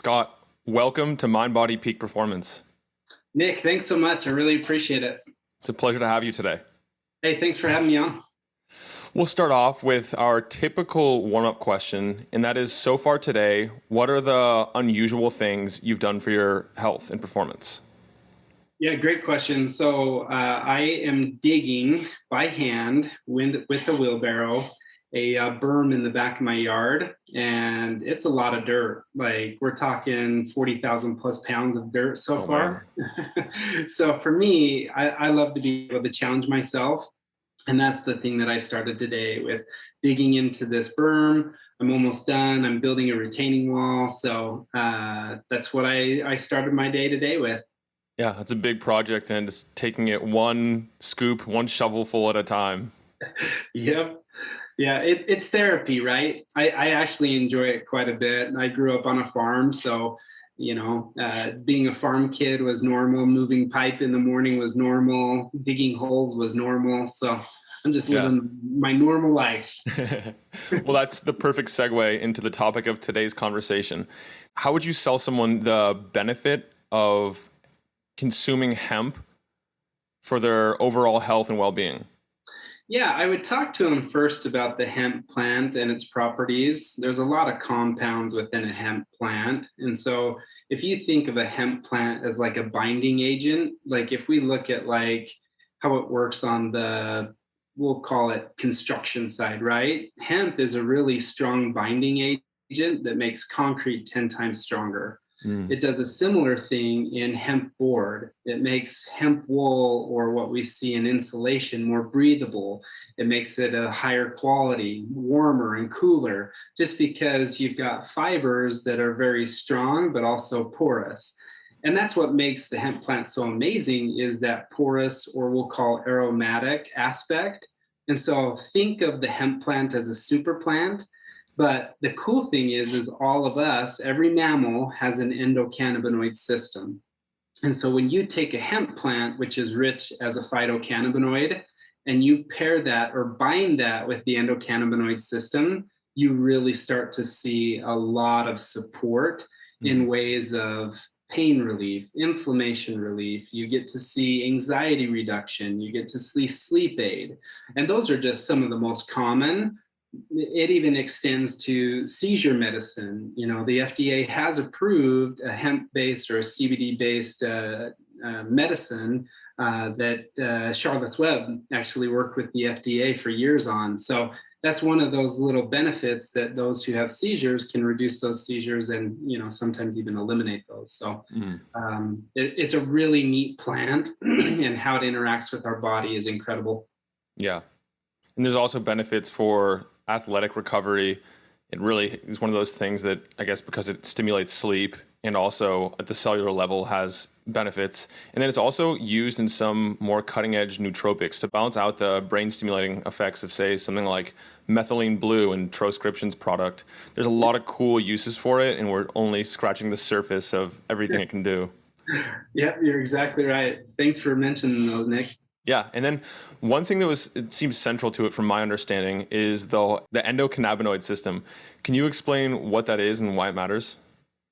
Scott, welcome to Mind Body Peak Performance. Nick, thanks so much. I really appreciate it. It's a pleasure to have you today. Hey, thanks for having me on. We'll start off with our typical warm-up question, and that is, so far today, what are the unusual things you've done for your health and performance? Yeah, great question. So I am digging by hand with a wheelbarrow a berm in the back of my yard, and it's a lot of dirt. Like, we're talking 40,000 plus pounds of dirt so far. So for me, I love to be able to challenge myself. And that's the thing that I started today with, digging into this berm. I'm almost done. I'm building a retaining wall. So that's what I started my day today with. Yeah, it's a big project, and just taking it one scoop, one shovelful at a time. Yep. Yeah, it's therapy, right? I actually enjoy it quite a bit. I grew up on a farm, so being a farm kid was normal. Moving pipe in the morning was normal. Digging holes was normal. So I'm just living my normal life. Well, that's the perfect segue into the topic of today's conversation. How would you sell someone the benefit of consuming hemp for their overall health and well-being? Yeah, I would talk to them first about the hemp plant and its properties. There's a lot of compounds within a hemp plant. And so if you think of a hemp plant as like a binding agent, like if we look at like how it works on the, we'll call it construction side, right? Hemp is a really strong binding agent that makes concrete 10 times stronger. It does a similar thing in hemp board. It makes hemp wool, or what we see in insulation, more breathable. It makes it a higher quality, warmer and cooler, just because you've got fibers that are very strong, but also porous. And that's what makes the hemp plant so amazing, is that porous, or we'll call aromatic aspect. And so think of the hemp plant as a super plant. But the cool thing is all of us, every mammal has an endocannabinoid system. And so when you take a hemp plant, which is rich as a phytocannabinoid, and you pair that or bind that with the endocannabinoid system, you really start to see a lot of support in ways of pain relief, inflammation relief. You get to see anxiety reduction. You get to see sleep aid. And those are just some of the most common. It even extends to seizure medicine. You know, the FDA has approved a hemp-based or a CBD-based medicine that Charlotte's Web actually worked with the FDA for years on. So that's one of those little benefits, that those who have seizures can reduce those seizures and, sometimes even eliminate those. So it's a really neat plant, and how it interacts with our body is incredible. Yeah. And there's also benefits for athletic recovery. It really is one of those things that, I guess, because it stimulates sleep and also at the cellular level has benefits. And then it's also used in some more cutting edge nootropics to balance out the brain stimulating effects of, say, something like methylene blue and Troscription's product. There's a lot of cool uses for it, and we're only scratching the surface of everything it can do. Yeah, you're exactly right. Thanks for mentioning those, Nick. Yeah, and then one thing that it seems central to it, from my understanding, is the endocannabinoid system. Can you explain what that is and why it matters?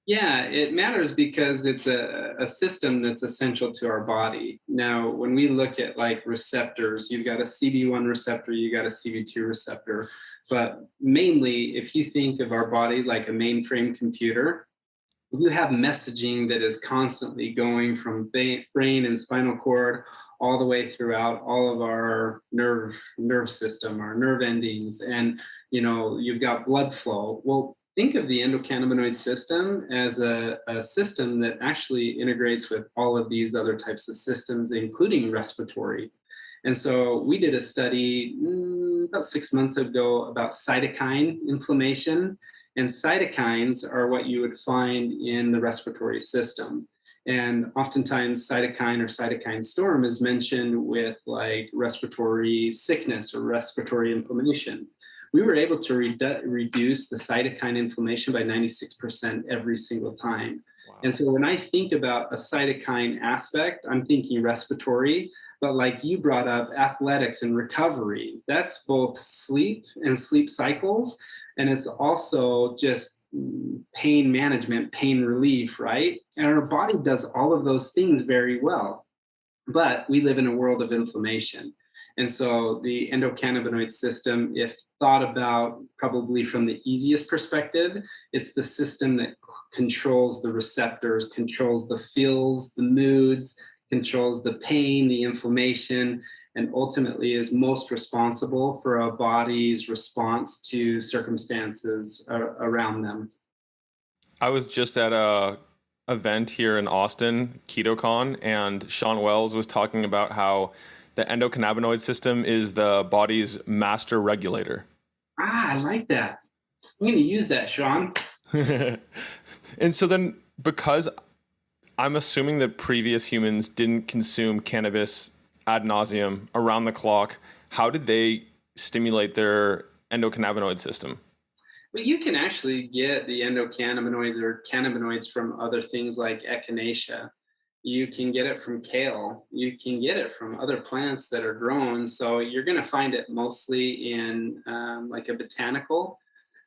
Yeah, it matters because it's a system that's essential to our body. Now, when we look at like receptors, you've got a CB1 receptor, you got a CB2 receptor. But mainly, if you think of our body like a mainframe computer, you have messaging that is constantly going from brain and spinal cord all the way throughout all of our nerve system, our nerve endings, and you've got blood flow. Well, think of the endocannabinoid system as a system that actually integrates with all of these other types of systems, including respiratory. And so we did a study about 6 months ago about cytokine inflammation. And cytokines are what you would find in the respiratory system. And oftentimes cytokine or cytokine storm is mentioned with like respiratory sickness or respiratory inflammation. We were able to reduce the cytokine inflammation by 96% every single time. Wow. And so when I think about a cytokine aspect, I'm thinking respiratory, but like you brought up, athletics and recovery, that's both sleep and sleep cycles. And it's also just pain management, pain relief, right? And our body does all of those things very well. But we live in a world of inflammation. And so the endocannabinoid system, if thought about probably from the easiest perspective, it's the system that controls the receptors, controls the feels, the moods, controls the pain, the inflammation, and ultimately is most responsible for a body's response to circumstances around them. I was just at a event here in Austin, KetoCon, and Sean Wells was talking about how the endocannabinoid system is the body's master regulator. Ah, I like that. I'm going to use that, Sean. And so then, because I'm assuming that previous humans didn't consume cannabis ad nauseum around the clock, how did they stimulate their endocannabinoid system? But you can actually get the endocannabinoids or cannabinoids from other things like echinacea. You can get it from kale. You can get it from other plants that are grown. So you're going to find it mostly in like a botanical.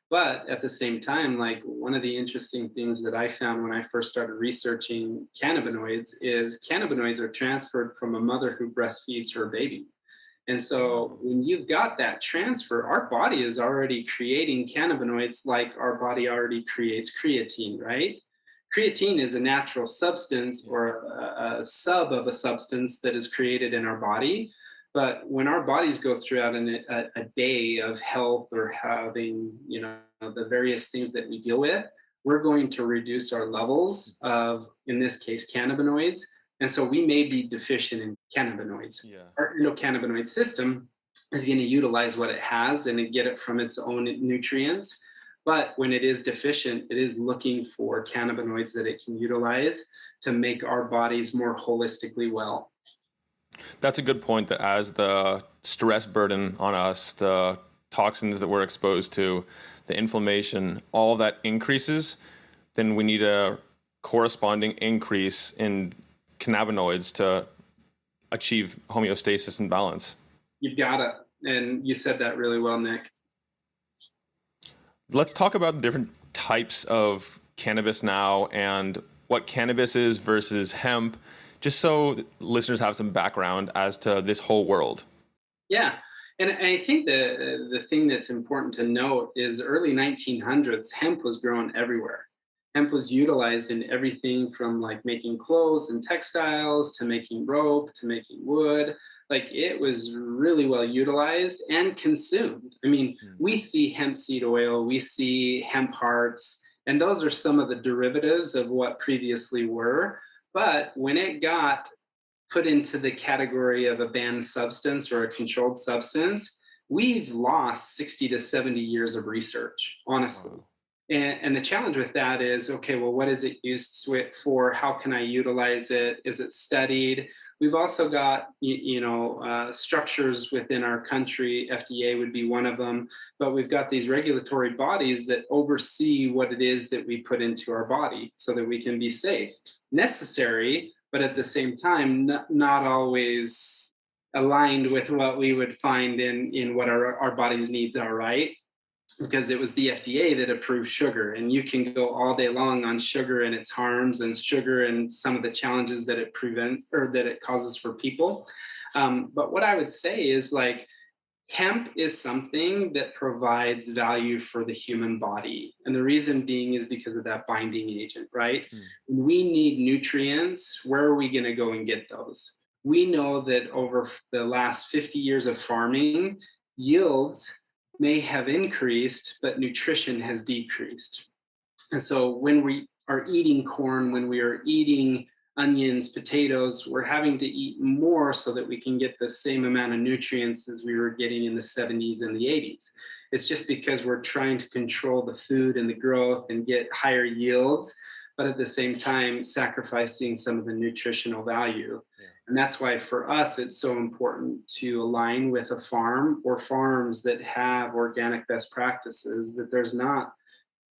But at the same time, like one of the interesting things that I found when I first started researching cannabinoids is cannabinoids are transferred from a mother who breastfeeds her baby. And so when you've got that transfer, our body is already creating cannabinoids like our body already creates creatine, right? Creatine is a natural substance or a sub of a substance that is created in our body. But when our bodies go throughout a day of health or having, the various things that we deal with, we're going to reduce our levels of, in this case, cannabinoids. And so we may be deficient in cannabinoids. Yeah. Our endocannabinoid system is going to utilize what it has and get it from its own nutrients. But when it is deficient, it is looking for cannabinoids that it can utilize to make our bodies more holistically well. That's a good point, that as the stress burden on us, the toxins that we're exposed to, the inflammation, all that increases, then we need a corresponding increase in cannabinoids to achieve homeostasis and balance. You've got it. And you said that really well, Nick. Let's talk about the different types of cannabis now and what cannabis is versus hemp, just so listeners have some background as to this whole world. Yeah. And I think the thing that's important to note is early 1900s, hemp was grown everywhere. Hemp was utilized in everything from like making clothes and textiles to making rope to making wood. Like it was really well utilized and consumed. I mean, we see hemp seed oil, we see hemp hearts, and those are some of the derivatives of what previously were. But when it got put into the category of a banned substance or a controlled substance, we've lost 60 to 70 years of research, honestly. Wow. And the challenge with that is, okay, well, what is it used for? How can I utilize it? Is it studied? We've also got, structures within our country. FDA would be one of them, but we've got these regulatory bodies that oversee what it is that we put into our body so that we can be safe. Necessary, but at the same time, not always aligned with what we would find in what our body's needs are, right? Because it was the FDA that approved sugar, and you can go all day long on sugar and its harms and sugar and some of the challenges that it prevents or that it causes for people. But what I would say is like hemp is something that provides value for the human body. And the reason being is because of that binding agent, right? When we need nutrients, where are we going to go and get those? We know that over the last 50 years of farming, yields may have increased, but nutrition has decreased. And so when we are eating corn, when we are eating onions, potatoes, we're having to eat more so that we can get the same amount of nutrients as we were getting in the 70s and the 80s. It's just because we're trying to control the food and the growth and get higher yields, but at the same time, sacrificing some of the nutritional value. Yeah. And that's why for us, it's so important to align with a farm or farms that have organic best practices, that there's not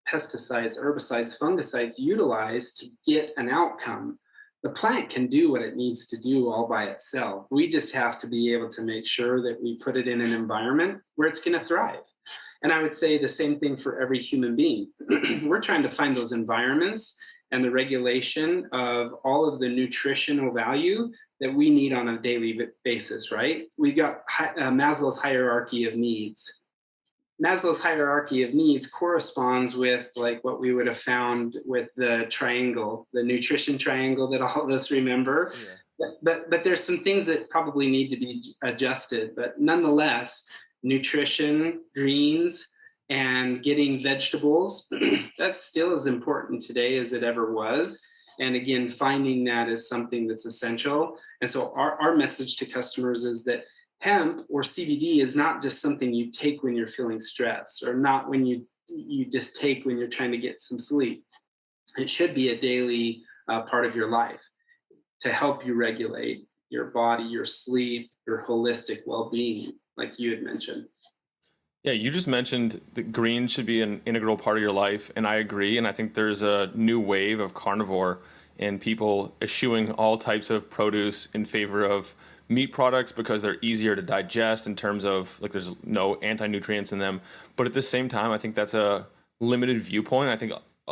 pesticides, herbicides, fungicides utilized to get an outcome. The plant can do what it needs to do all by itself. We just have to be able to make sure that we put it in an environment where it's going to thrive. And I would say the same thing for every human being. We're trying to find those environments and the regulation of all of the nutritional value that we need on a daily basis, right? We've got Maslow's hierarchy of needs. Maslow's hierarchy of needs corresponds with like what we would have found with the triangle, the nutrition triangle that all of us remember. Yeah. But there's some things that probably need to be adjusted. But nonetheless, nutrition, greens, and getting vegetables, that's still as important today as it ever was. And again, finding that is something that's essential. And so our message to customers is that hemp or CBD is not just something you take when you're feeling stressed, or not when you just take when you're trying to get some sleep. It should be a daily part of your life to help you regulate your body, your sleep, your holistic well-being, like you had mentioned. Yeah, you just mentioned that greens should be an integral part of your life, and I agree. And I think there's a new wave of carnivore and people eschewing all types of produce in favor of meat products because they're easier to digest in terms of like there's no anti-nutrients in them. But at the same time, I think that's a limited viewpoint. I think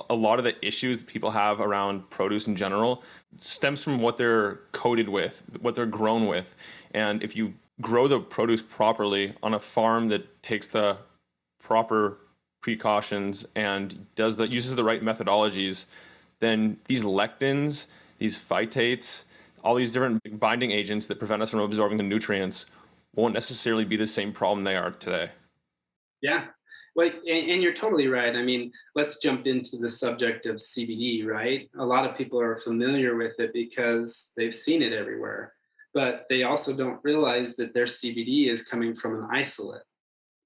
a lot of the issues that people have around produce in general stems from what they're coated with, what they're grown with. And if you grow the produce properly on a farm that takes the proper precautions and uses the right methodologies, then these lectins, these phytates, all these different binding agents that prevent us from absorbing the nutrients won't necessarily be the same problem they are today. Yeah. Well, and you're totally right. I mean, let's jump into the subject of CBD, right? A lot of people are familiar with it because they've seen it everywhere, but they also don't realize that their CBD is coming from an isolate.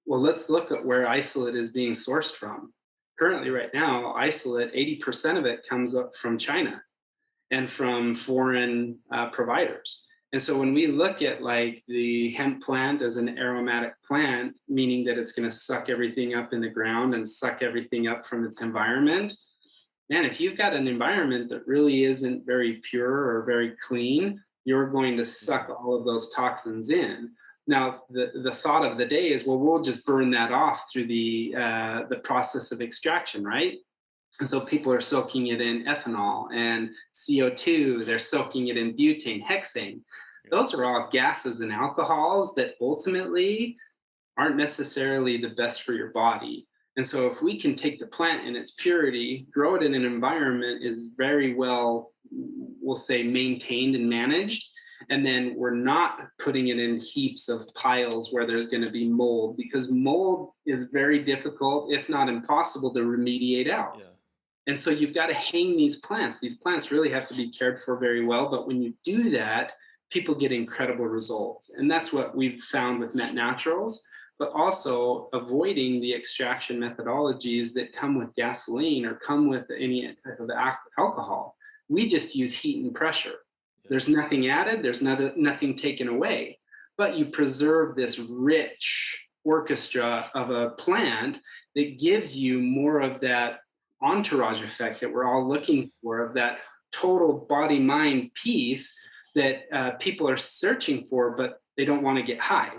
Well, let's look at where isolate is being sourced from. Currently, right now, isolate, 80% of it comes up from China and from foreign providers. And so when we look at like the hemp plant as an aromatic plant, meaning that it's going to suck everything up in the ground and suck everything up from its environment, man, if you've got an environment that really isn't very pure or very clean, you're going to suck all of those toxins in. Now, the thought of the day is, well, we'll just burn that off through the process of extraction, right? And so people are soaking it in ethanol and CO2. They're soaking it in butane, hexane. Those are all gases and alcohols that ultimately aren't necessarily the best for your body. And so if we can take the plant in its purity, grow it in an environment is very well, we'll say, maintained and managed, and then we're not putting it in heaps of piles where there's going to be mold, because mold is very difficult, if not impossible, to remediate out. Yeah. And so you've got to hang these plants. These plants really have to be cared for very well. But when you do that, people get incredible results. And that's what we've found with Mett Naturals, but also avoiding the extraction methodologies that come with gasoline or come with any type of alcohol. We just use heat and pressure. There's nothing added, there's nothing taken away, but you preserve this rich orchestra of a plant that gives you more of that entourage effect that we're all looking for, of that total body-mind peace that people are searching for, but they don't want to get high.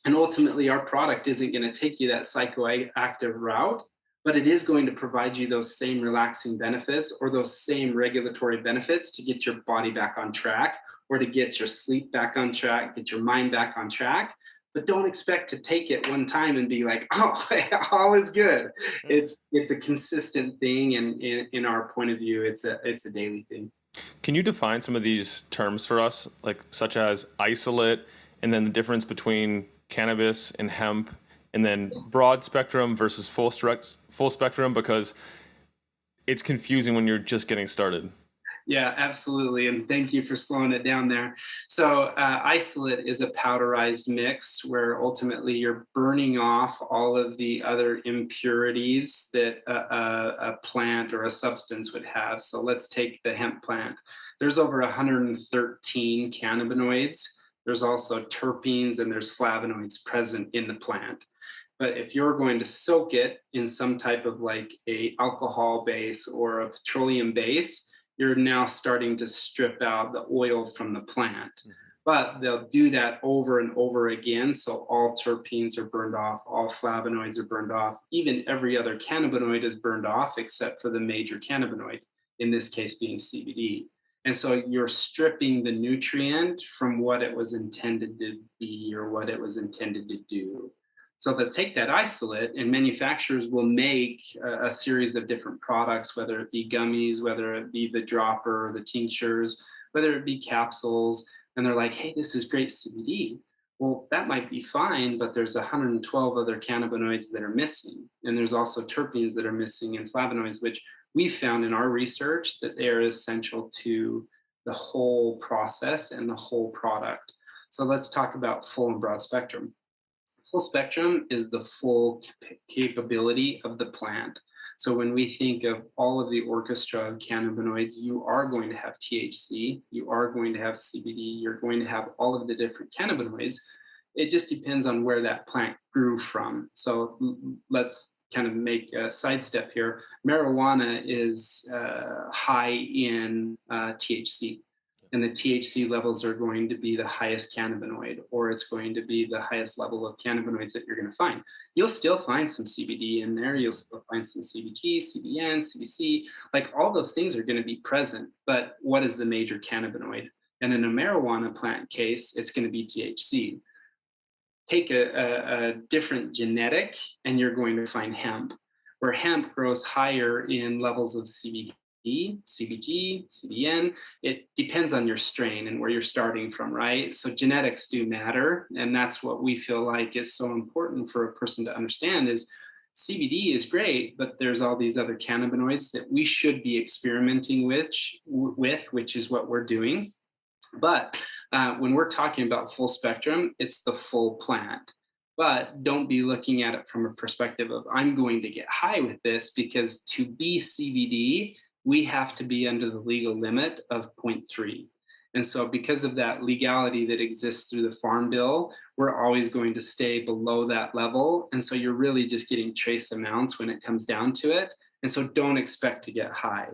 And ultimately, our product isn't going to take you that psychoactive route, but it is going to provide you those same relaxing benefits or those same regulatory benefits to get your body back on track, or to get your sleep back on track, get your mind back on track. But don't expect to take it one time and be like, oh, all is good. It's a consistent thing, and in our point of view, it's a daily thing. Can you define some of these terms for us, like such as isolate, and then the difference between cannabis and hemp, and then broad spectrum versus full spectrum, because it's confusing when you're just getting started? Yeah, absolutely. And thank you for slowing it down there. So isolate is a powderized mix where ultimately you're burning off all of the other impurities that a plant or a substance would have. So let's take the hemp plant. There's over 113 cannabinoids. There's also terpenes and there's flavonoids present in the plant. But if you're going to soak it in some type of like a alcohol base or a petroleum base, you're now starting to strip out the oil from the plant. but they'll do that over and over again. So all terpenes are burned off, all flavonoids are burned off, even every other cannabinoid is burned off except for the major cannabinoid, in this case being CBD. And so you're stripping the nutrient from what it was intended to be or what it was intended to do. So they'll take that isolate, and manufacturers will make a series of different products, whether it be gummies, whether it be the dropper, the tinctures, whether it be capsules. And they're like, hey, this is great CBD. Well, that might be fine, but there's 112 other cannabinoids that are missing. And there's also terpenes that are missing and flavonoids, which we found in our research that they are essential to the whole process and the whole product. So let's talk about full and broad spectrum. Full spectrum is the full capability of the plant. So when we think of all of the orchestra of cannabinoids, you are going to have THC, you are going to have CBD, you're going to have all of the different cannabinoids. It just depends on where that plant grew from. So let's kind of make a sidestep here. Marijuana is high in THC, and the THC levels are going to be the highest cannabinoid, or it's going to be the highest level of cannabinoids that you're going to find. You'll still find some CBD in there. You'll still find some CBG, CBN, CBC, like all those things are going to be present. But what is the major cannabinoid? And in a marijuana plant case, it's going to be THC. Take a different genetic and you're going to find hemp, where hemp grows higher in levels of CBD, CBG, CBN. It depends on your strain and where you're starting from, right? So genetics do matter. And that's what we feel like is so important for a person to understand is CBD is great, but there's all these other cannabinoids that we should be experimenting with, which is what we're doing. But when we're talking about full spectrum, it's the full plant. But don't be looking at it from a perspective of, I'm going to get high with this, because to be CBD, we have to be under the legal limit of 0.3. And so because of that legality that exists through the Farm Bill, we're always going to stay below that level. And so you're really just getting trace amounts when it comes down to it. And so don't expect to get high.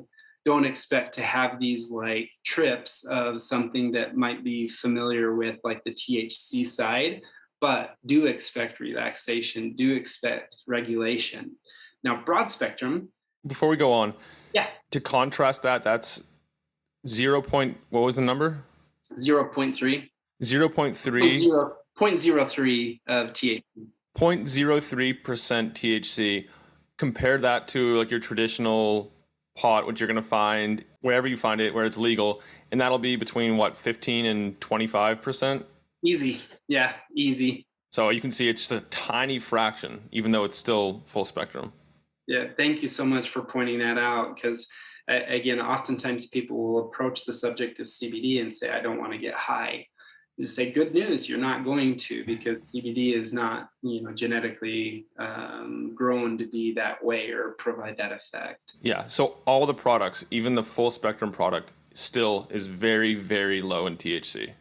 Don't expect to have these like trips of something that might be familiar with like the THC side, but do expect relaxation, do expect regulation. Now, broad spectrum. Before we go on, yeah, to contrast that, that's 0. What was the number? 0.3. 0.3. 0.03 of THC. 0.03% THC. Compare that to like your traditional pot, which you're going to find wherever you find it, where it's legal, and that'll be between what, 15 and 25%? Easy. Yeah, easy. So you can see it's just a tiny fraction, even though it's still full spectrum. Yeah, thank you so much for pointing that out, because again, oftentimes people will approach the subject of CBD and say, I don't want to get high. Just say, good news, you're not going to, because CBD is not, genetically grown to be that way or provide that effect. Yeah. So all the products, even the full spectrum product, still is very, very low in THC.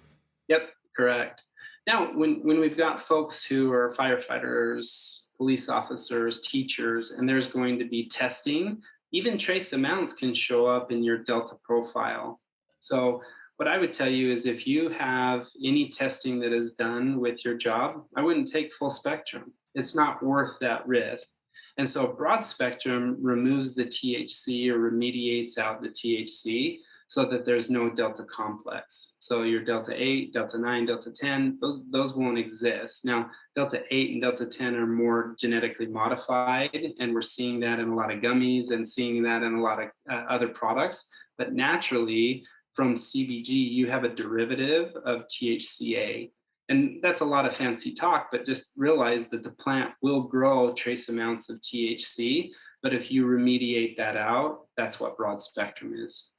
Yep, correct. Now, when we've got folks who are firefighters, police officers, teachers, and there's going to be testing, even trace amounts can show up in your Delta profile. So what I would tell you is if you have any testing that is done with your job, I wouldn't take full spectrum. It's not worth that risk. And so broad spectrum removes the THC or remediates out the THC so that there's no Delta complex. So your Delta 8, Delta 9, Delta 10, those won't exist. Now, Delta 8 and Delta 10 are more genetically modified, and we're seeing that in a lot of gummies and seeing that in a lot of other products. But naturally, from CBG, you have a derivative of THCA. And that's a lot of fancy talk, but just realize that the plant will grow trace amounts of THC. But if you remediate that out, that's what broad spectrum is.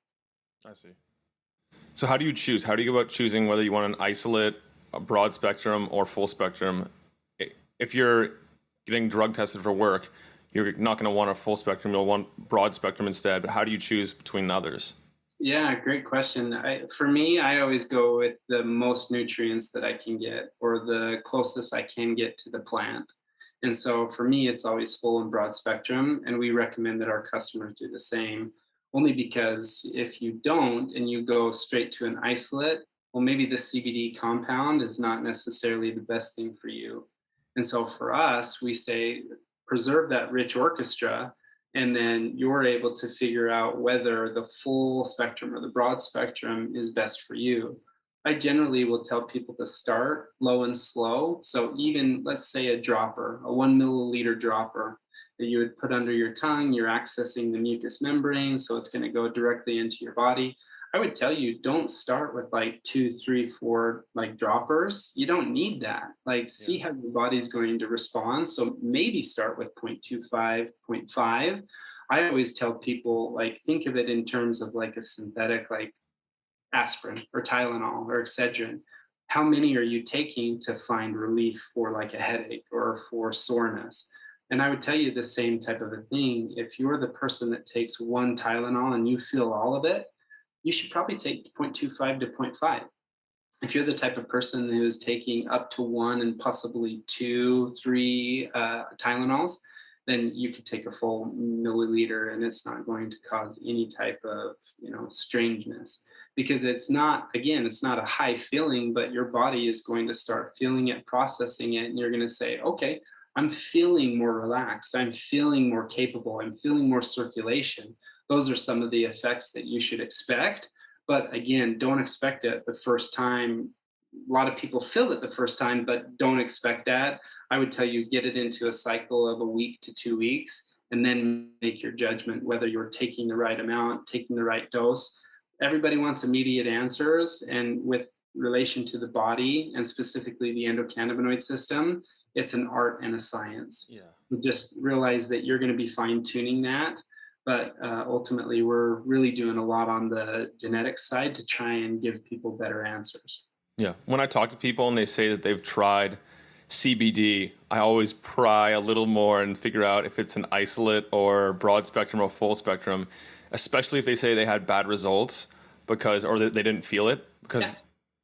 I see. So how do you choose? How do you go about choosing whether you want an isolate, a broad spectrum, or full spectrum? If you're getting drug tested for work, you're not going to want a full spectrum. You'll want broad spectrum instead. But how do you choose between the others? Yeah, great question. For me, I always go with the most nutrients that I can get, or the closest I can get to the plant. And so for me, it's always full and broad spectrum. And we recommend that our customers do the same, only because if you don't and you go straight to an isolate, well, maybe the CBD compound is not necessarily the best thing for you. And so for us, we say preserve that rich orchestra, and then you're able to figure out whether the full spectrum or the broad spectrum is best for you. I generally will tell people to start low and slow. So even let's say a dropper, a 1 milliliter dropper that you would put under your tongue, you're accessing the mucous membrane, so it's going to go directly into your body. I would tell you, don't start with like 2, 3, 4 like droppers. You don't need that. Like, see how your body's going to respond. So maybe start with 0.25, zero point 0.5. I always tell people, like, think of it in terms of like a synthetic, like aspirin or Tylenol or Excedrin. How many are you taking to find relief for like a headache or for soreness? And I would tell you the same type of a thing. If you're the person that takes one Tylenol and you feel all of it, you should probably take 0.25 to zero point 0.5. If you're the type of person who is taking up to one and possibly two, three Tylenols, then you could take a full milliliter and it's not going to cause any type of, strangeness, because it's not, again, it's not a high feeling, but your body is going to start feeling it, processing it, and you're going to say, okay, I'm feeling more relaxed. I'm feeling more capable. I'm feeling more circulation. Those are some of the effects that you should expect. But again, don't expect it the first time. A lot of people feel it the first time, but don't expect that. I would tell you, get it into a cycle of a week to 2 weeks, and then make your judgment whether you're taking the right amount, taking the right dose. Everybody wants immediate answers. And with relation to the body and specifically the endocannabinoid system, it's an art and a science. Yeah. Just realize that you're going to be fine tuning that. But ultimately, we're really doing a lot on the genetic side to try and give people better answers. Yeah. When I talk to people and they say that they've tried CBD, I always pry a little more and figure out if it's an isolate or broad spectrum or full spectrum, especially if they say they had bad results or they didn't feel it, because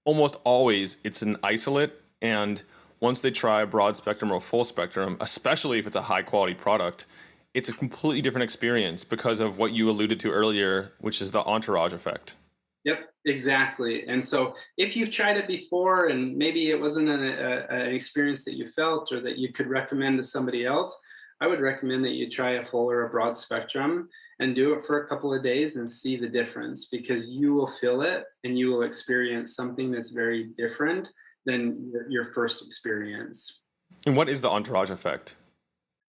almost always it's an isolate. And once they try a broad spectrum or full spectrum, especially if it's a high quality product, it's a completely different experience because of what you alluded to earlier, which is the entourage effect. Yep, exactly. And so if you've tried it before and maybe it wasn't an experience that you felt or that you could recommend to somebody else, I would recommend that you try a full or a broad spectrum and do it for a couple of days and see the difference, because you will feel it and you will experience something that's very different than your first experience. And what is the entourage effect?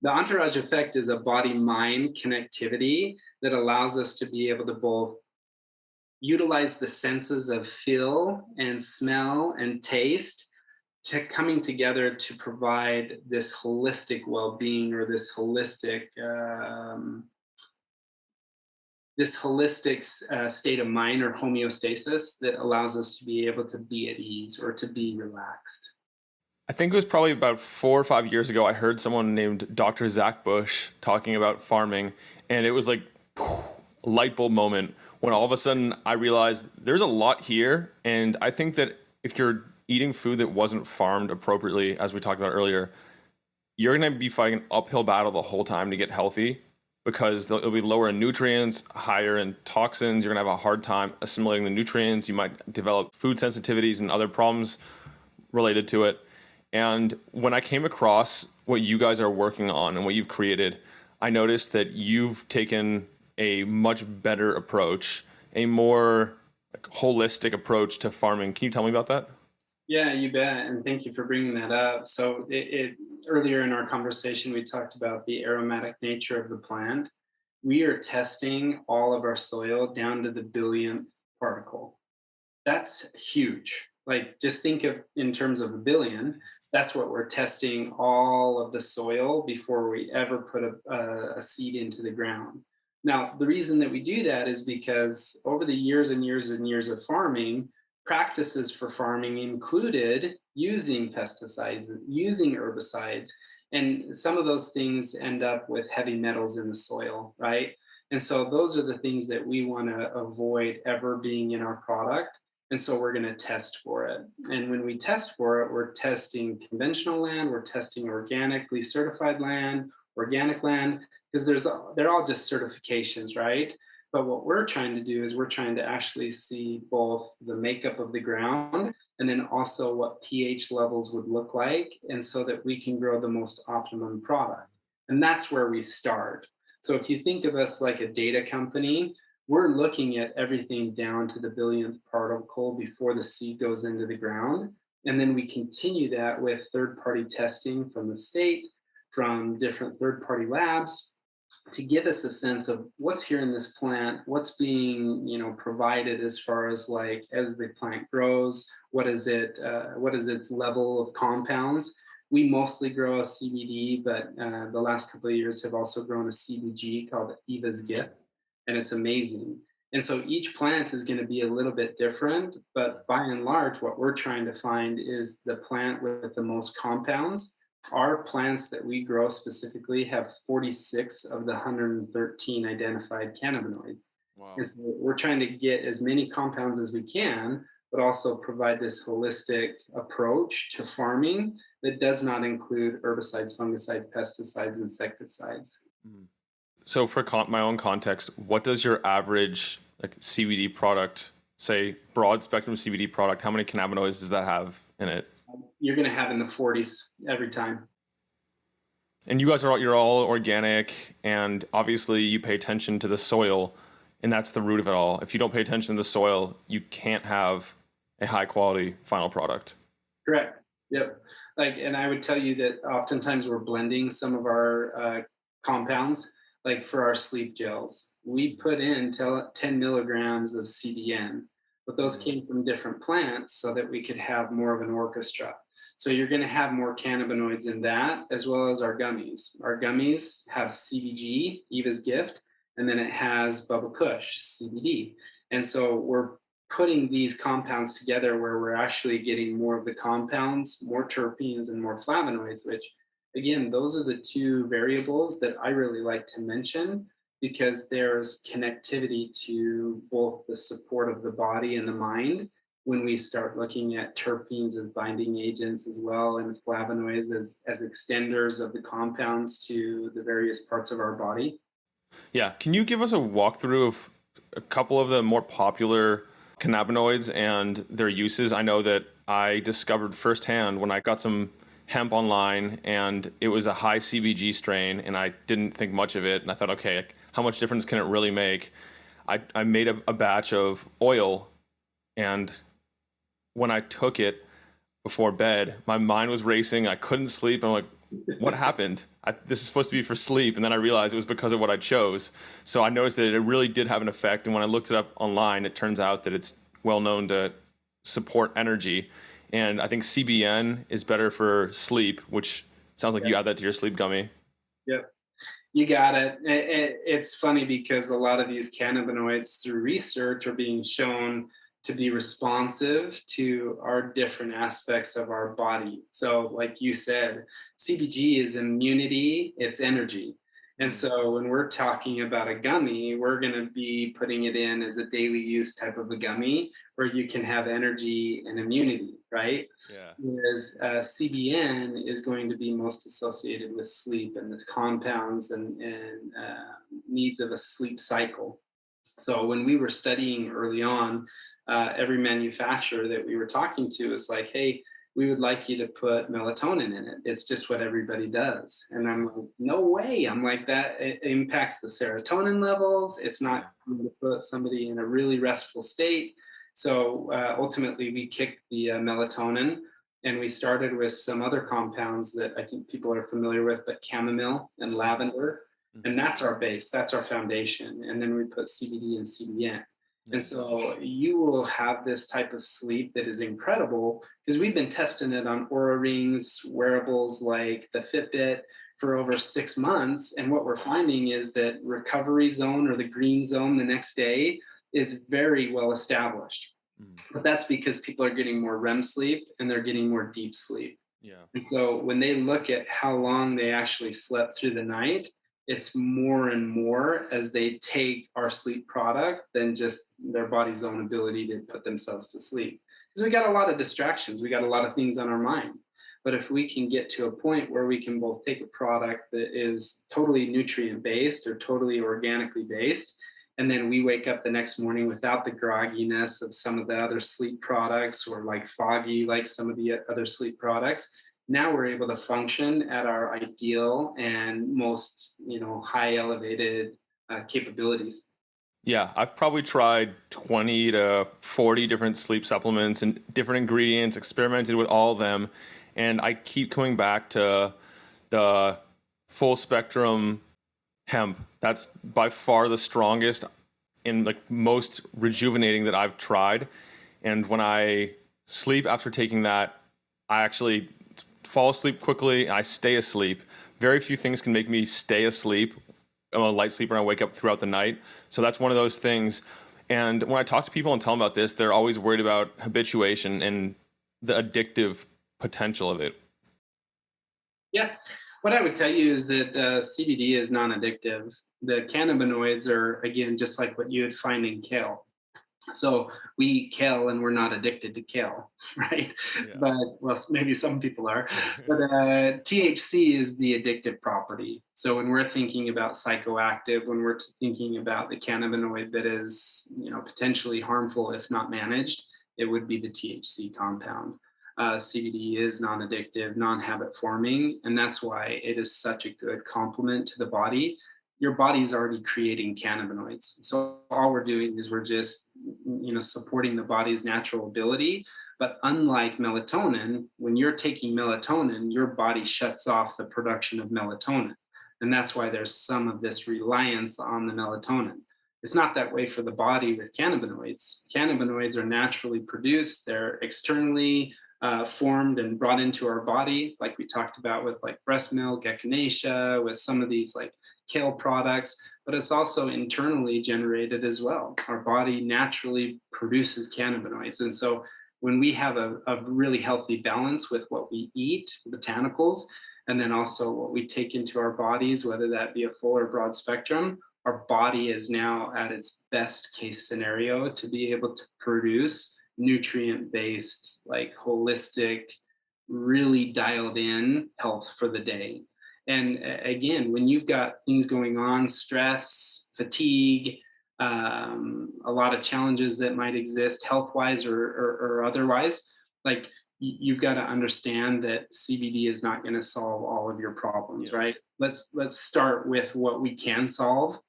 The entourage effect is a body-mind connectivity that allows us to be able to both utilize the senses of feel and smell and taste to coming together to provide this holistic well-being, or this holistic state of mind, or homeostasis, that allows us to be able to be at ease or to be relaxed. I think it was probably about 4 or 5 years ago, I heard someone named Dr. Zach Bush talking about farming, and it was like a light bulb moment when all of a sudden I realized there's a lot here. And I think that if you're eating food that wasn't farmed appropriately, as we talked about earlier, you're going to be fighting an uphill battle the whole time to get healthy, because it'll be lower in nutrients, higher in toxins. You're going to have a hard time assimilating the nutrients. You might develop food sensitivities and other problems related to it. And when I came across what you guys are working on and what you've created, I noticed that you've taken a much better approach, a more holistic approach to farming. Can you tell me about that? Yeah, you bet. And thank you for bringing that up. So earlier in our conversation, we talked about the aromatic nature of the plant. We are testing all of our soil down to the billionth particle. That's huge. Like, just think of in terms of a billion. That's what we're testing all of the soil before we ever put a seed into the ground. Now, the reason that we do that is because over the years and years and years of farming, practices for farming included using pesticides, using herbicides, and some of those things end up with heavy metals in the soil, right? And so those are the things that we want to avoid ever being in our product. And so we're going to test for it. And when we test for it, we're testing conventional land, we're testing organically certified land, organic land, because they're all just certifications, right? But what we're trying to do is we're trying to actually see both the makeup of the ground and then also what pH levels would look like, and so that we can grow the most optimum product. And that's where we start. So if you think of us like a data company, we're looking at everything down to the billionth particle before the seed goes into the ground. And then we continue that with third party testing from the state, from different third party labs, to give us a sense of what's here in this plant, what's being provided as far as like as the plant grows, what is its level of compounds. We mostly grow a CBD, but the last couple of years have also grown a CBG called Eva's Gift, and it's amazing. And so each plant is going to be a little bit different, but by and large, what we're trying to find is the plant with the most compounds. Our plants that we grow specifically have 46 of the 113 identified cannabinoids. Wow. And so we're trying to get as many compounds as we can, but also provide this holistic approach to farming that does not include herbicides, fungicides, pesticides, insecticides. So for my own context, what does your average like CBD product, say broad spectrum CBD product, how many cannabinoids does that have in it? You're going to have in the 40s every time. And you guys you're all organic, and obviously you pay attention to the soil, and that's the root of it all. If you don't pay attention to the soil, you can't have a high quality final product. Correct. Yep. And I would tell you that oftentimes we're blending some of our compounds, like for our sleep gels. We put in 10 milligrams of CBN, but those came from different plants so that we could have more of an orchestra. So you're going to have more cannabinoids in that, as well as our gummies. Our gummies have CBG, Eva's Gift, and then it has Bubba Kush, CBD. And so we're putting these compounds together where we're actually getting more of the compounds, more terpenes and more flavonoids, which again, those are the two variables that I really like to mention, because there's connectivity to both the support of the body and the mind when we start looking at terpenes as binding agents as well, and flavonoids as extenders of the compounds to the various parts of our body. Yeah. Can you give us a walkthrough of a couple of the more popular cannabinoids and their uses? I know that I discovered firsthand when I got some hemp online, and it was a high CBG strain, and I didn't think much of it. And I thought, okay, how much difference can it really make? I made a batch of oil, and when I took it before bed, my mind was racing. I couldn't sleep. I'm like, what happened? This is supposed to be for sleep. And then I realized it was because of what I chose. So I noticed that it really did have an effect. And when I looked it up online, it turns out that it's well known to support energy. And I think CBN is better for sleep, which sounds like you add that to your sleep gummy. Yep. You got it. It's funny because a lot of these cannabinoids through research are being shown to be responsive to our different aspects of our body. So like you said, CBG is immunity, it's energy. And so when we're talking about a gummy, we're going to be putting it in as a daily use type of a gummy where you can have energy and immunity, right? Yeah. Whereas CBN is going to be most associated with sleep and the compounds and needs of a sleep cycle. So when we were studying early on, every manufacturer that we were talking to was like, hey, we would like you to put melatonin in it. It's just what everybody does. And I'm like, no way. I'm like, that it impacts the serotonin levels. It's not going to put somebody in a really restful state. So ultimately, we kicked the melatonin, and we started with some other compounds that I think people are familiar with, but chamomile and lavender. And that's our base, that's our foundation. And then we put CBD and CBN. And so you will have this type of sleep that is incredible, because we've been testing it on Oura Rings, wearables like the Fitbit for over 6 months. And what we're finding is that recovery zone, or the green zone the next day, is very well established. But that's because people are getting more REM sleep and they're getting more deep sleep. Yeah. And so when they look at how long they actually slept through the night, it's more and more as they take our sleep product than just their body's own ability to put themselves to sleep. Because we got a lot of distractions. We got a lot of things on our mind. But if we can get to a point where we can both take a product that is totally nutrient based or totally organically based, And then we wake up the next morning without the grogginess of some of the other sleep products, or like foggy, like some of the other sleep products. Now we're able to function at our ideal and most, high elevated capabilities. Yeah, I've probably tried 20 to 40 different sleep supplements and different ingredients, experimented with all of them, and I keep coming back to the full spectrum hemp. That's by far the strongest and like most rejuvenating that I've tried. And when I sleep after taking that, I actually fall asleep quickly. I stay asleep. Very few things can make me stay asleep. I'm a light sleeper and I wake up throughout the night. So that's one of those things. And when I talk to people and tell them about this, they're always worried about habituation and the addictive potential of it. Yeah. What I would tell you is that CBD is non-addictive. The cannabinoids are, again, just like what you would find in kale. So we eat kale and we're not addicted to kale, right? Yeah. But well, maybe some people are. But THC is the addictive property. So when we're thinking about psychoactive, when we're thinking about the cannabinoid that is, potentially harmful if not managed, it would be the THC compound. CBD is non-addictive, non-habit forming, and that's why it is such a good complement to the body. Your body's already creating cannabinoids. So all we're doing is we're just, supporting the body's natural ability. But unlike melatonin, when you're taking melatonin, your body shuts off the production of melatonin. And that's why there's some of this reliance on the melatonin. It's not that way for the body with cannabinoids. Cannabinoids are naturally produced. They're externally formed and brought into our body, like we talked about with like breast milk, echinacea, with some of these like kale products, but it's also internally generated as well. Our body naturally produces cannabinoids. And so when we have a really healthy balance with what we eat, botanicals, and then also what we take into our bodies, whether that be a full or broad spectrum, our body is now at its best case scenario to be able to produce nutrient-based, like holistic, really dialed in health for the day. And again, when you've got things going on, stress, fatigue, a lot of challenges that might exist health-wise or otherwise, like you've got to understand that CBD is not going to solve all of your problems, right? Let's start with what we can solve,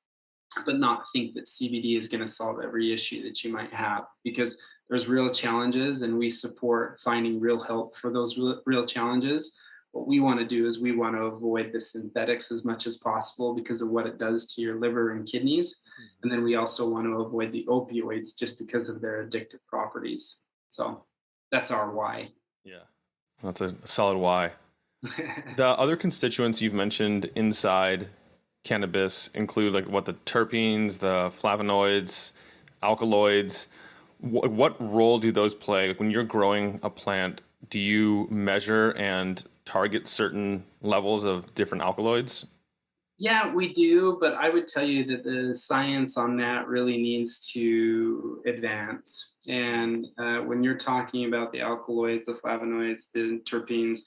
but not think that CBD is going to solve every issue that you might have, because there's real challenges and we support finding real help for those real challenges. What we want to do is we want to avoid the synthetics as much as possible because of what it does to your liver and kidneys. And then we also want to avoid the opioids just because of their addictive properties. So that's our why. Yeah, that's a solid why. The other constituents you've mentioned inside cannabis include like what the terpenes, the flavonoids, alkaloids. What role do those play? Like when you're growing a plant, do you measure and target certain levels of different alkaloids? Yeah, we do, but I would tell you that the science on that really needs to advance. And when you're talking about the alkaloids, the flavonoids, the terpenes,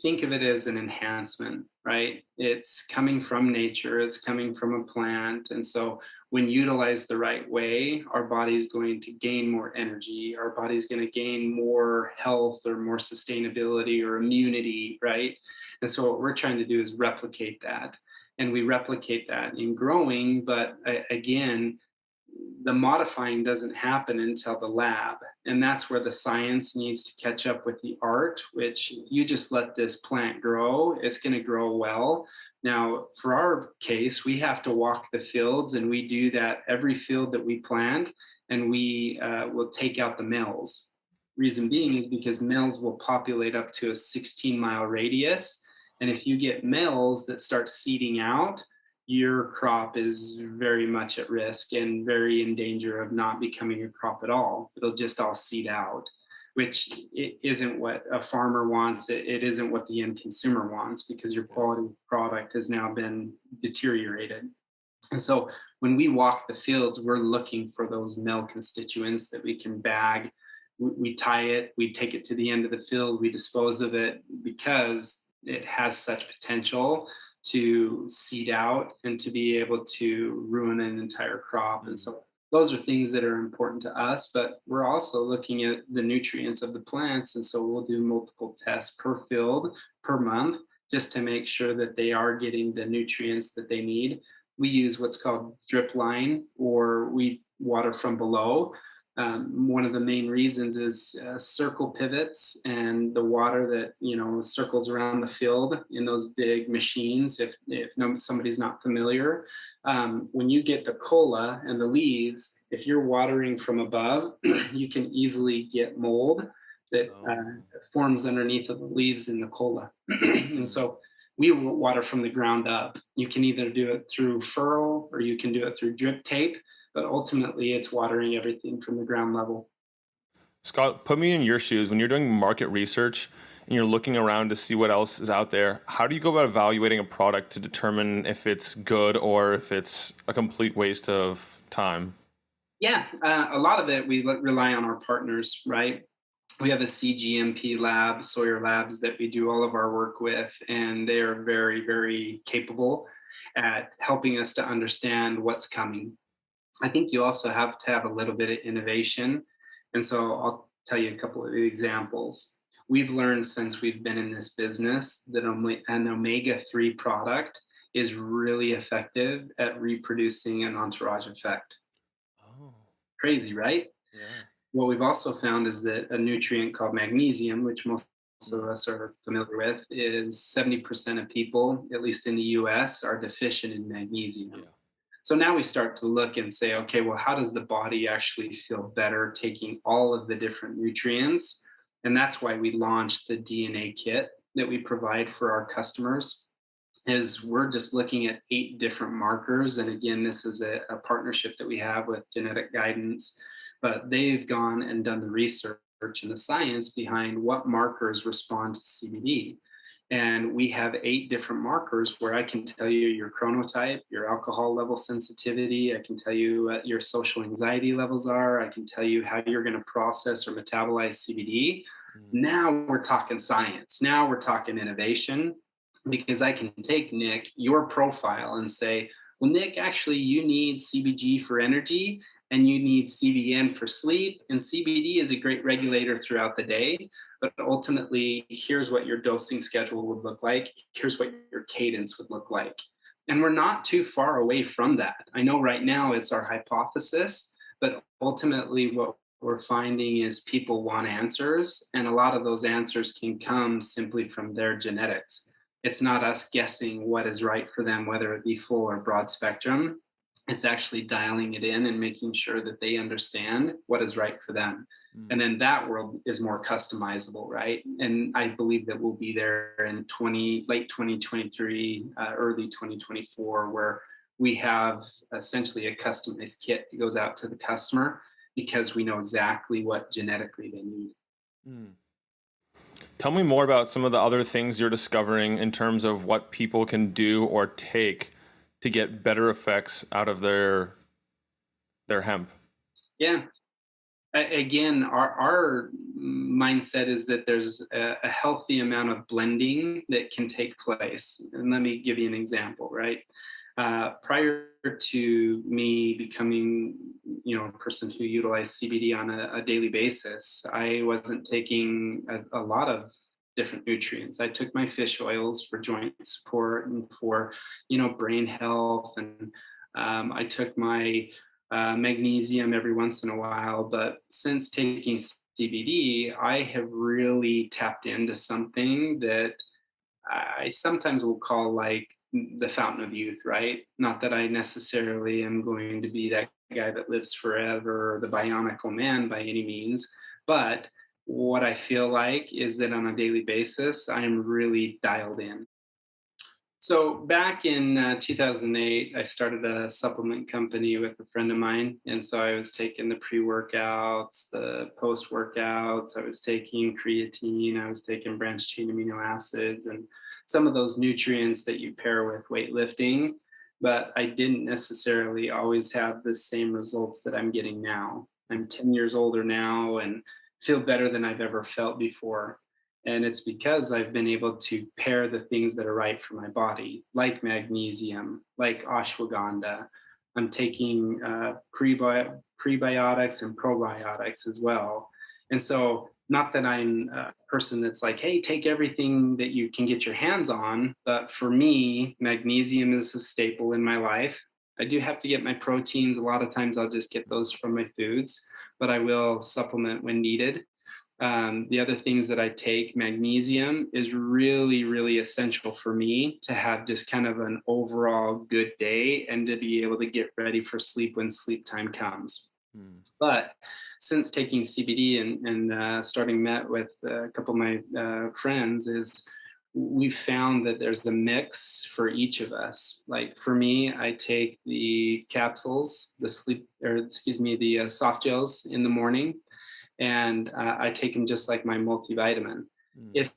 think of it as an enhancement, right? It's coming from nature, it's coming from a plant. And so when utilized the right way, our body's going to gain more energy, our body's going to gain more health or more sustainability or immunity, right? And so what we're trying to do is replicate that. And we replicate that in growing, but again, the modifying doesn't happen until the lab. And that's where the science needs to catch up with the art, which if you just let this plant grow, it's going to grow well. Now, for our case, we have to walk the fields, and we do that every field that we plant, and we will take out the males. Reason being is because males will populate up to a 16-mile radius. And if you get males that start seeding out, your crop is very much at risk and very in danger of not becoming a crop at all. It'll just all seed out, which isn't what a farmer wants. It isn't what the end consumer wants, because your quality product has now been deteriorated. And so when we walk the fields, we're looking for those male constituents that we can bag. We tie it, we take it to the end of the field, we dispose of it, because it has such potential to seed out and to be able to ruin an entire crop. And so those are things that are important to us, but we're also looking at the nutrients of the plants. And so we'll do multiple tests per field per month just to make sure that they are getting the nutrients that they need. We use what's called drip line, or we water from below. One of the main reasons is circle pivots and the water that circles around the field in those big machines. If somebody's not familiar, when you get the cola and the leaves, if you're watering from above, you can easily get mold that forms underneath of the leaves in the cola. And so we water from the ground up. You can either do it through furrow or you can do it through drip tape, but ultimately it's watering everything from the ground level. Scott, put me in your shoes. When you're doing market research and you're looking around to see what else is out there, how do you go about evaluating a product to determine if it's good or if it's a complete waste of time? Yeah, a lot of it we rely on our partners, right? We have a CGMP lab, Sawyer Labs, that we do all of our work with, and they are very, very capable at helping us to understand what's coming. I think you also have to have a little bit of innovation. And so I'll tell you a couple of examples. We've learned since we've been in this business that an omega-3 product is really effective at reproducing an entourage effect. Oh, Crazy, right? yeah. What we've also found is that a nutrient called magnesium, which most of us are familiar with, is 70% of people, at least in the US, are deficient in magnesium. Yeah. So now we start to look and say, okay, well, how does the body actually feel better taking all of the different nutrients? And that's why we launched the DNA kit that we provide for our customers. Is we're just looking at 8 different markers. And again, this is a partnership that we have with Genetic Guidance, but they've gone and done the research and the science behind what markers respond to CBD. And we have 8 different markers where I can tell you your chronotype, your alcohol level sensitivity. I can tell you what your social anxiety levels are. I can tell you how you're going to process or metabolize CBD. Now we're talking science. Now we're talking innovation, because I can take, Nick, your profile and say, well, Nick, actually, you need CBG for energy and you need CBN for sleep. And CBD is a great regulator throughout the day. But ultimately, here's what your dosing schedule would look like. Here's what your cadence would look like. And we're not too far away from that. I know right now it's our hypothesis, but ultimately what we're finding is people want answers. And a lot of those answers can come simply from their genetics. It's not us guessing what is right for them, whether it be full or broad spectrum. It's actually dialing it in and making sure that they understand what is right for them. And then that world is more customizable, right? And I believe that we'll be there in late 2023, early 2024, where we have essentially a customized kit that goes out to the customer because we know exactly what genetically they need. Tell me more about some of the other things you're discovering in terms of what people can do or take to get better effects out of their hemp. Yeah. Again, our mindset is that there's a healthy amount of blending that can take place. And let me give you an example, right? Prior to me becoming, a person who utilized CBD on a daily basis, I wasn't taking a lot of different nutrients. I took my fish oils for joint support and for, brain health. And I took my magnesium every once in a while. But since taking CBD, I have really tapped into something that I sometimes will call like the fountain of youth, right? Not that I necessarily am going to be that guy that lives forever or the bionicle man by any means, but what I feel like is that on a daily basis, I'm really dialed in. So back in 2008, I started a supplement company with a friend of mine. And so I was taking the pre-workouts, the post-workouts, I was taking creatine, I was taking branched chain amino acids, and some of those nutrients that you pair with weightlifting. But I didn't necessarily always have the same results that I'm getting now. I'm 10 years older now and feel better than I've ever felt before. And it's because I've been able to pair the things that are right for my body, like magnesium, like ashwagandha. I'm taking prebiotics and probiotics as well. And so, not that I'm a person that's like, hey, take everything that you can get your hands on. But for me, magnesium is a staple in my life. I do have to get my proteins. A lot of times I'll just get those from my foods, but I will supplement when needed. The other things that I take, magnesium is really, really essential for me to have just kind of an overall good day and to be able to get ready for sleep when sleep time comes. Mm. But since taking CBD and starting Mett with a couple of my friends, is we've found that there's a mix for each of us. Like for me, I take the capsules, the sleep, or excuse me, the soft gels in the morning, and I take them just like my multivitamin. Mm. If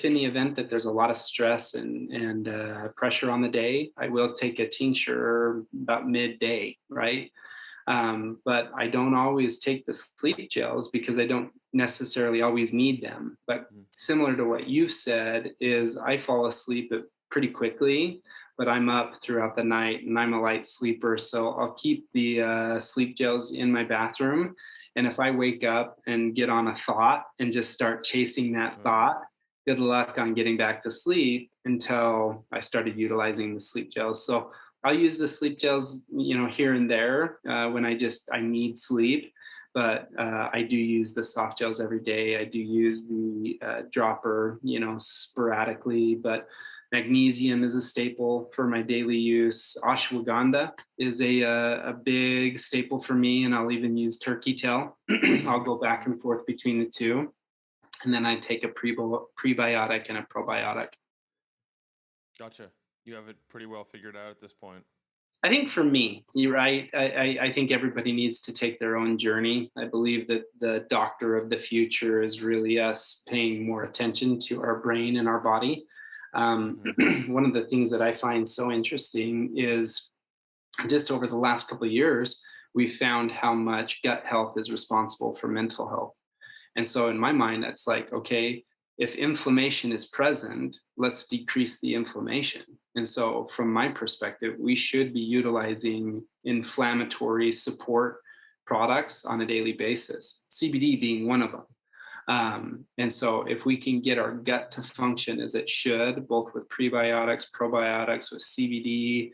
in the event that there's a lot of stress and pressure on the day, I will take a tincture about midday, right? But I don't always take the sleep gels because I don't necessarily always need them. But Mm. similar to what you've said, is I fall asleep pretty quickly, but I'm up throughout the night and I'm a light sleeper. So I'll keep the sleep gels in my bathroom. And if I wake up and get on a thought and just start chasing that thought, good luck on getting back to sleep until I started utilizing the sleep gels. So I'll use the sleep gels, here and there when I need sleep. But I do use the soft gels every day. I do use the dropper, sporadically. But magnesium is a staple for my daily use. Ashwagandha is a big staple for me, and I'll even use turkey tail. I'll go back and forth between the two. And then I take a prebiotic and a probiotic. Gotcha. You have it pretty well figured out at this point. I think for me, you're right. I think everybody needs to take their own journey. I believe that the doctor of the future is really us paying more attention to our brain and our body. One of the things that I find so interesting is just over the last couple of years, we've found how much gut health is responsible for mental health. And so in my mind, that's like, okay, if inflammation is present, let's decrease the inflammation. And so from my perspective, we should be utilizing inflammatory support products on a daily basis, CBD being one of them. And so if we can get our gut to function as it should, both with prebiotics, probiotics, with CBD,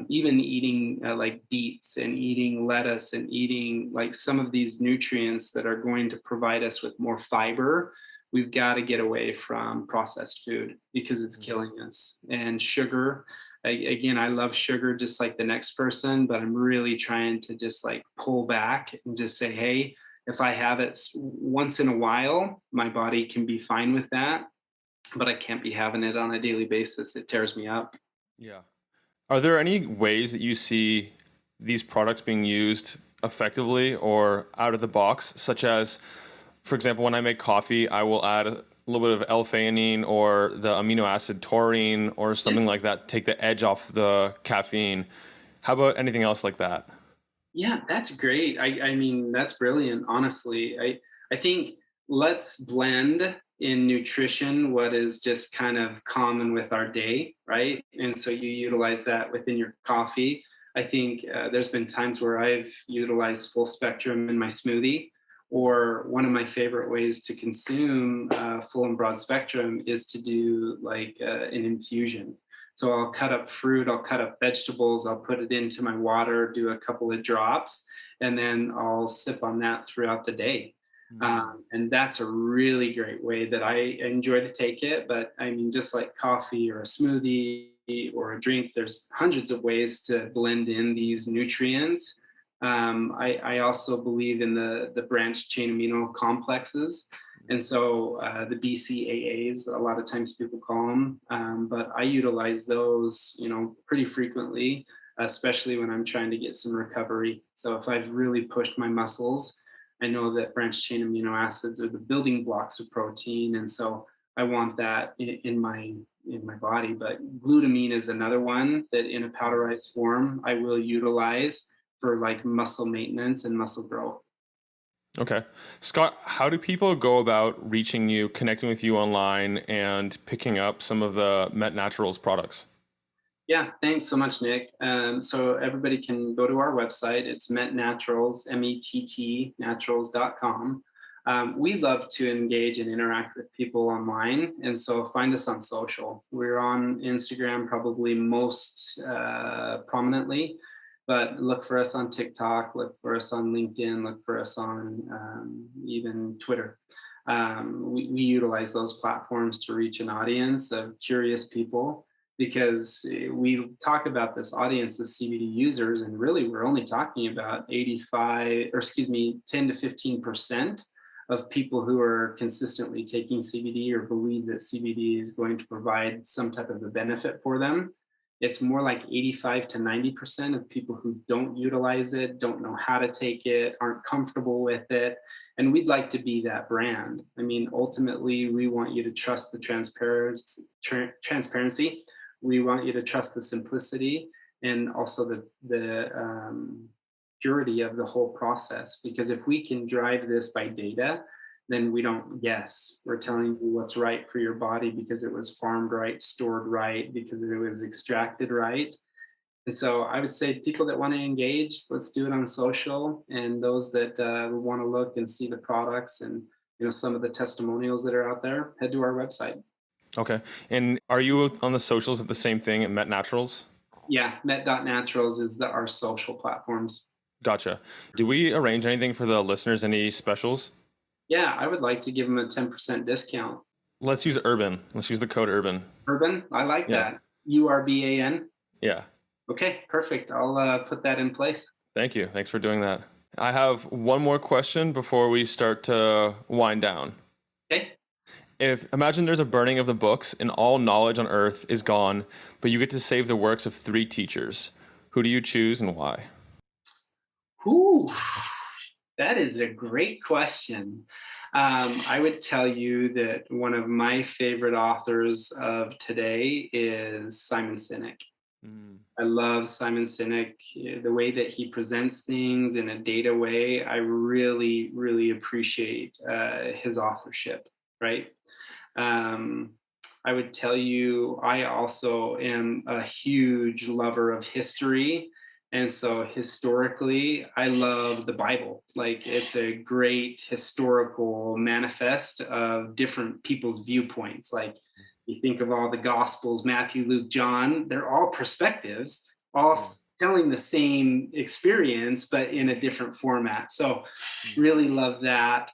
even eating like beets and eating lettuce and eating like some of these nutrients that are going to provide us with more fiber, we've got to get away from processed food because it's killing us. And sugar, again, I love sugar just like the next person, but I'm really trying to just like pull back and just say, hey, if I have it once in a while, my body can be fine with that, but I can't be having it on a daily basis. It tears me up. Yeah. Are there any ways that you see these products being used effectively or out of the box, such as, for example, when I make coffee, I will add a little bit of L-theanine or the amino acid taurine or something like that, take the edge off the caffeine. How about anything else like that? Yeah, that's great. I mean, that's brilliant. Honestly, I think let's blend in nutrition what is just kind of common with our day, right? And so you utilize that within your coffee. I think there's been times where I've utilized full spectrum in my smoothie, or one of my favorite ways to consume full and broad spectrum is to do like an infusion. So I'll cut up fruit, I'll cut up vegetables, I'll put it into my water, do a couple of drops, and then I'll sip on that throughout the day. And that's a really great way that I enjoy to take it. But I mean, just like coffee or a smoothie or a drink, there's hundreds of ways to blend in these nutrients. I also believe in the branched chain amino complexes. And so the BCAAs, a lot of times people call them, but I utilize those, pretty frequently, especially when I'm trying to get some recovery. So if I've really pushed my muscles, I know that branched chain amino acids are the building blocks of protein, and so I want that in my body. But glutamine is another one that, in a powderized form, I will utilize for like muscle maintenance and muscle growth. Okay. Scott, how do people go about reaching you, connecting with you online, and picking up some of the Met Naturals products? Yeah, thanks so much, Nick. So everybody can go to our website. It's Mett Naturals, METT naturals.com. We love to engage and interact with people online. And so find us on social. We're on Instagram probably most prominently, but look for us on TikTok, look for us on LinkedIn, look for us on even Twitter. We utilize those platforms to reach an audience of curious people because we talk about this audience of CBD users, and really we're only talking about 10 to 15% of people who are consistently taking CBD or believe that CBD is going to provide some type of a benefit for them. It's more like 85 to 90% of people who don't utilize it, don't know how to take it, aren't comfortable with it. And we'd like to be that brand. I mean, ultimately, we want you to trust the transparency. We want you to trust the simplicity and also the purity of the whole process. Because if we can drive this by data, then we don't guess. We're telling you what's right for your body because it was farmed right, stored right, because it was extracted right. And so I would say people that want to engage, let's do it on social. And those that want to look and see the products and some of the testimonials that are out there, head to our website. Okay. And are you on the socials at the same thing at Met Naturals? Yeah, Met.naturals is our social platforms. Gotcha. Do we arrange anything for the listeners? Any specials? Yeah, I would like to give them a 10% discount. Let's use Urban. Let's use the code Urban. Urban, I like Yeah. that. URBAN. Yeah. Okay, perfect. I'll put that in place. Thank you. Thanks for doing that. I have one more question before we start to wind down. Okay. Imagine there's a burning of the books and all knowledge on earth is gone, but you get to save the works of 3 teachers. Who do you choose and why? Ooh, that is a great question. I would tell you that one of my favorite authors of today is Simon Sinek. I love Simon Sinek, the way that he presents things in a data way. I really, really appreciate his authorship, right? I would tell you, I also am a huge lover of history. And so historically, I love the Bible. Like it's a great historical manifest of different people's viewpoints. Like you think of all the Gospels, Matthew, Luke, John, they're all perspectives, all telling the same experience, but in a different format. So really love that.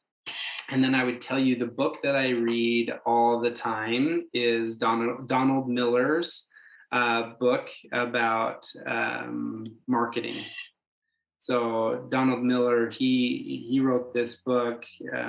And then I would tell you the book that I read all the time is Donald Miller's book about marketing. So Donald Miller, he wrote this book. Why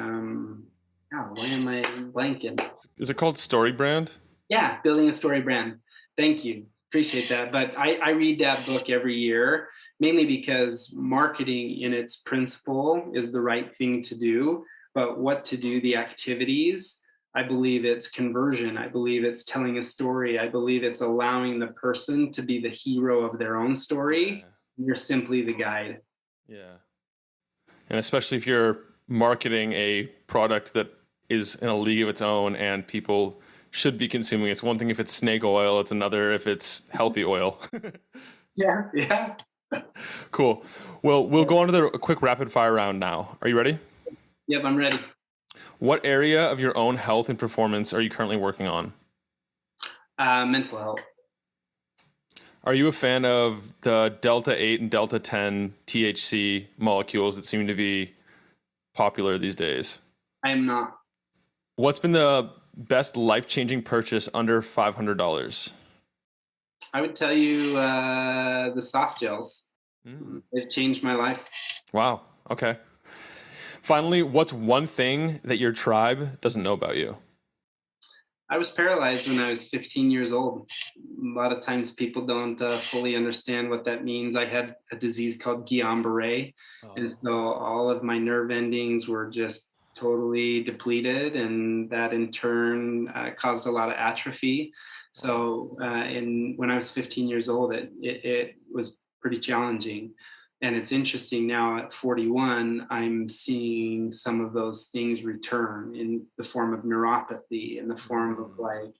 am I blanking? Is it called Story Brand? Yeah, Building a Story Brand. Thank you. Appreciate that. But I read that book every year, mainly because marketing in its principle is the right thing to do. But what to do, the activities, I believe it's conversion. I believe it's telling a story. I believe it's allowing the person to be the hero of their own story. Yeah. You're simply the guide. Yeah. And especially if you're marketing a product that is in a league of its own and people should be consuming. It's one thing if it's snake oil, it's another if it's healthy oil. Yeah. Cool. Well, we'll go on to a quick rapid fire round now. Are you ready? Yep, I'm ready. What area of your own health and performance are you currently working on? Mental health. Are you a fan of the Delta 8 and Delta 10 THC molecules that seem to be popular these days? I am not. What's been the best life-changing purchase under $500? I would tell you the soft gels. They've changed my life. Wow. Okay. Finally, what's one thing that your tribe doesn't know about you? I was paralyzed when I was 15 years old. A lot of times people don't fully understand what that means. I had a disease called Guillain-Barré. And so all of my nerve endings were just totally depleted. And that in turn caused a lot of atrophy. So when I was 15 years old, it was pretty challenging. And it's interesting now at 41, I'm seeing some of those things return in the form of neuropathy, in the form of like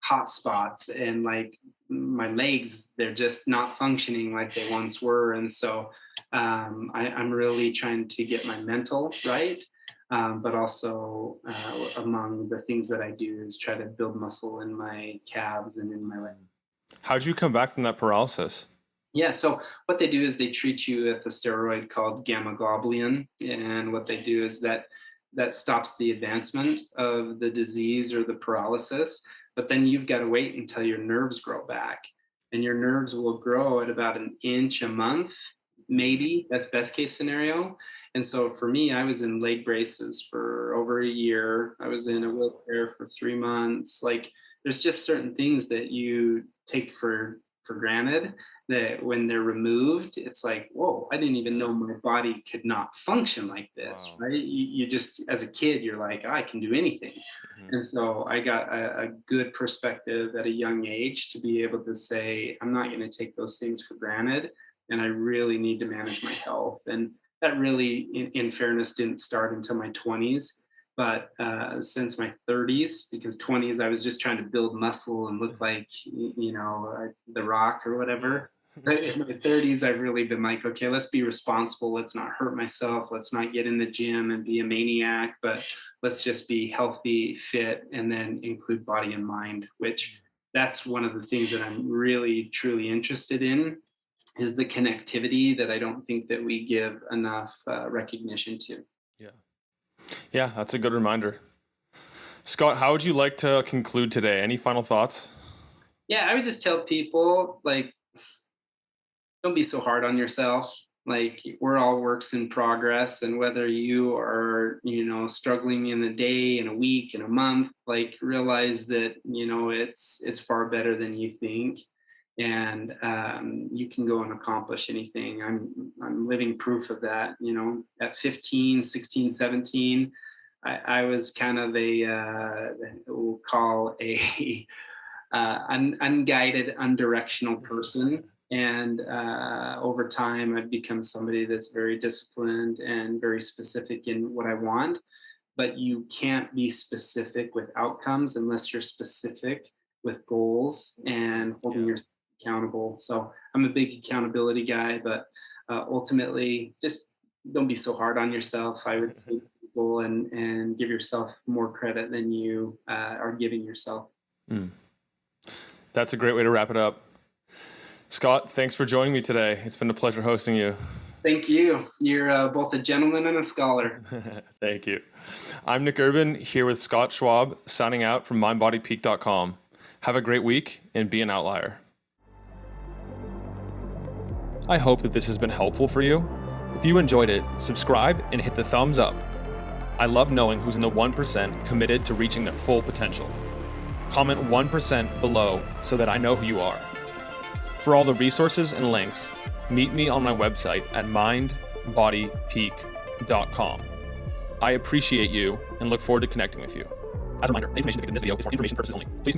hot spots, and like my legs, they're just not functioning like they once were. And so I'm really trying to get my mental right. But also among the things that I do is try to build muscle in my calves and in my legs. How'd you come back from that paralysis? Yeah, so what they do is they treat you with a steroid called gamma globulin, and what they do is that stops the advancement of the disease or the paralysis. But then you've got to wait until your nerves grow back, and your nerves will grow at about an inch a month, maybe. That's best case scenario. And so for me, I was in leg braces for over a year. I was in a wheelchair for 3 months. Like, there's just certain things that you take for granted that when they're removed, it's like, whoa, I didn't even know my body could not function like this. Wow. Right? You just, as a kid, you're like, I can do anything. And so I got a good perspective at a young age to be able to say, I'm not going to take those things for granted. And I really need to manage my health. And that really, in fairness, didn't start until my 20s. But since my 30s, because 20s, I was just trying to build muscle and look like, The Rock or whatever. But in my 30s, I've really been like, okay, let's be responsible. Let's not hurt myself. Let's not get in the gym and be a maniac, but let's just be healthy, fit, and then include body and mind, which that's one of the things that I'm really, truly interested in, is the connectivity that I don't think that we give enough recognition to. Yeah. Yeah, that's a good reminder. Scott, how would you like to conclude today? Any final thoughts? Yeah, I would just tell people, like, don't be so hard on yourself. Like, we're all works in progress, and whether you are, struggling in a day, in a week, in a month, like, realize that it's far better than you think, and you can go and accomplish anything. I'm living proof of that. At 15, 16, 17, I was kind of we'll call a unguided, undirectional person. And over time, I've become somebody that's very disciplined and very specific in what I want. But you can't be specific with outcomes unless you're specific with goals and holding yourself accountable. So I'm a big accountability guy, but ultimately, just don't be so hard on yourself. I would say people and give yourself more credit than you are giving yourself. That's a great way to wrap it up. Scott, thanks for joining me today. It's been a pleasure hosting you. Thank you. You're both a gentleman and a scholar. Thank you. I'm Nick Urban, here with Scott Schwab, signing out from mindbodypeak.com. Have a great week and be an outlier. I hope that this has been helpful for you. If you enjoyed it, subscribe and hit the thumbs up. I love knowing who's in the 1% committed to reaching their full potential. Comment 1% below so that I know who you are. For all the resources and links, meet me on my website at mindbodypeak.com. I appreciate you and look forward to connecting with you. As a reminder, the information depicted in this video is for information purposes only. Please